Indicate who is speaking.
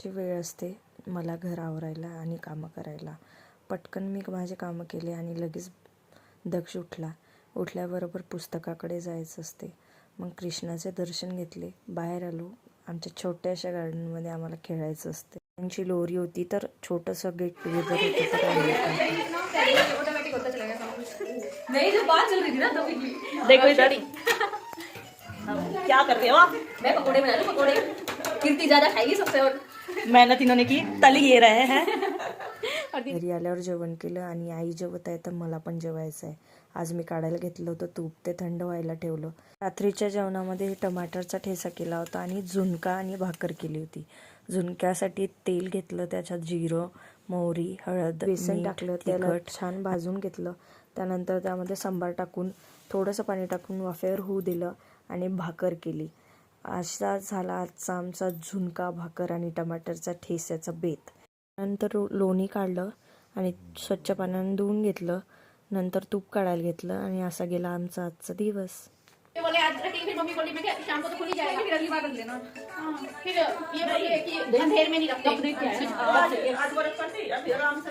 Speaker 1: ची वेळ असते मला घर आवरायला आणि कामं करायला. पटकन मी माझे कामं केले आणि लगेच दक्ष उठल्याबरोबर पुस्तकाकडे जायचं असते. मग कृष्णाचे दर्शन घेतले, बाहेर आलो. आमच्या छोट्याशा गार्डनमध्ये आम्हाला खेळायचं असते. त्यांची लोरी होती तर छोटंसं गेट टुगेदर होतं तर
Speaker 2: देखो इधर क्या कर रहे हो आप?
Speaker 3: मैं पकोड़े बना रही हूँ, पकोड़े। कीर्ति ज्यादा खाएगी सबसे और
Speaker 2: मेहनत इन्होंने की, तल ये रहे हैं.
Speaker 1: घरी आल्यावर जेवण केलं आणि आई जेवत आहे तर मला पण जेवायचं आहे. आज मी काढायला घेतलं होतं तूप, ते थंड व्हायला ठेवलं. रात्रीच्या जेवणामध्ये टमाटरचा ठेचा केला होता आणि झुणका आणि भाकर केली होती. झुणक्यासाठी तेल घेतलं, त्याच्यात जिरं, मोहरी, हळद, बेसन टाकलं, त्याला छान भाजून घेतलं. त्यानंतर त्यामध्ये सांबार टाकून थोडंसं पाणी टाकून वाफेवर होऊ दिलं आणि भाकर केली. असा झाला आजचा आमचा झुणका, भाकर आणि टमाटरचा ठेस्याचा बेत. नंतर लोणी काढलं आणि स्वच्छ पाण्याने धुवून घेतलं. नंतर तूप काढायला घेतलं आणि असा गेला आमचा आजचा दिवस.
Speaker 3: बोले आज रखेंगे, फिर मम्मी बोली मैं क्या शाम को तो खुल ही जाएगा, फिर अगली बार रख लेना। फिर ये बोलिए कि अंधेर में नहीं रखते।
Speaker 2: आज बरस पड़ती, अभी आराम से